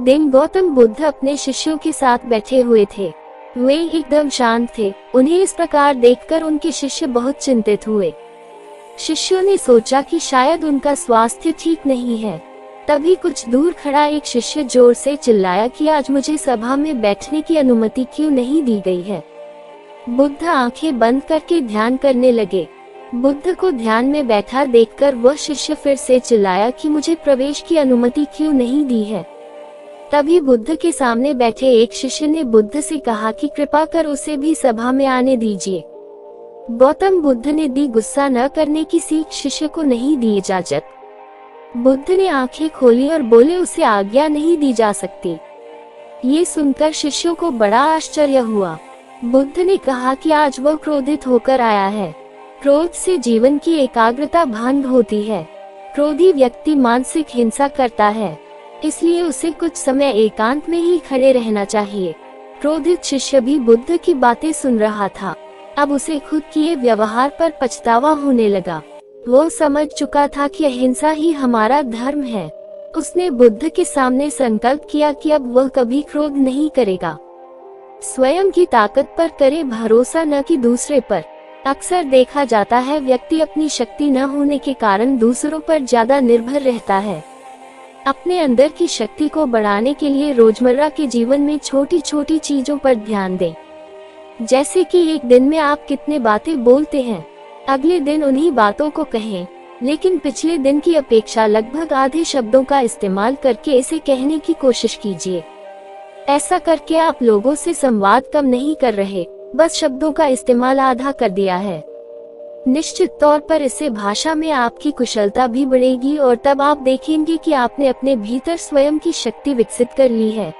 दिन गौतम बुद्ध अपने शिष्यों के साथ बैठे हुए थे। वे एकदम शांत थे। उन्हें इस प्रकार देखकर उनके शिष्य बहुत चिंतित हुए। शिष्यों ने सोचा कि शायद उनका स्वास्थ्य ठीक नहीं है। तभी कुछ दूर खड़ा एक शिष्य जोर से चिल्लाया कि आज मुझे सभा में बैठने की अनुमति क्यों नहीं दी गई है। बुद्ध आंखें बंद करके ध्यान करने लगे। बुद्ध को ध्यान में बैठा देखकर वह शिष्य फिर से चिल्लाया कि मुझे प्रवेश की अनुमति क्यों नहीं दी है। तभी बुद्ध के सामने बैठे एक शिष्य ने बुद्ध से कहा कि कृपा कर उसे भी सभा में आने दीजिए। गौतम बुद्ध ने दी गुस्सा न करने की सीख, शिष्य को नहीं दी इजाजत। बुद्ध ने आंखें खोली और बोले उसे आज्ञा नहीं दी जा सकती। ये सुनकर शिष्यों को बड़ा आश्चर्य हुआ। बुद्ध ने कहा कि आज वह क्रोधित होकर आया है। क्रोध से जीवन की एकाग्रता भंग होती है। क्रोधी व्यक्ति मानसिक हिंसा करता है, इसलिए उसे कुछ समय एकांत में ही खड़े रहना चाहिए। क्रोधित शिष्य भी बुद्ध की बातें सुन रहा था। अब उसे खुद किए व्यवहार पर पछतावा होने लगा। वो समझ चुका था कि अहिंसा ही हमारा धर्म है। उसने बुद्ध के सामने संकल्प किया कि अब वह कभी क्रोध नहीं करेगा। स्वयं की ताकत पर करे भरोसा, न कि दूसरे पर। अक्सर देखा जाता है व्यक्ति अपनी शक्ति न होने के कारण दूसरों पर ज्यादा निर्भर रहता है। अपने अंदर की शक्ति को बढ़ाने के लिए रोजमर्रा के जीवन में छोटी छोटी चीजों पर ध्यान दें। जैसे कि एक दिन में आप कितने बातें बोलते हैं, अगले दिन उन्हीं बातों को कहें, लेकिन पिछले दिन की अपेक्षा लगभग आधे शब्दों का इस्तेमाल करके इसे कहने की कोशिश कीजिए। ऐसा करके आप लोगों से संवाद कम नहीं कर रहे, बस शब्दों का इस्तेमाल आधा कर दिया है। निश्चित तौर पर इससे भाषा में आपकी कुशलता भी बढ़ेगी और तब आप देखेंगे कि आपने अपने भीतर स्वयं की शक्ति विकसित कर ली है।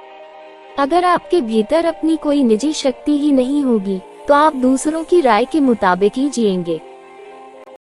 अगर आपके भीतर अपनी कोई निजी शक्ति ही नहीं होगी, तो आप दूसरों की राय के मुताबिक ही जिएंगे।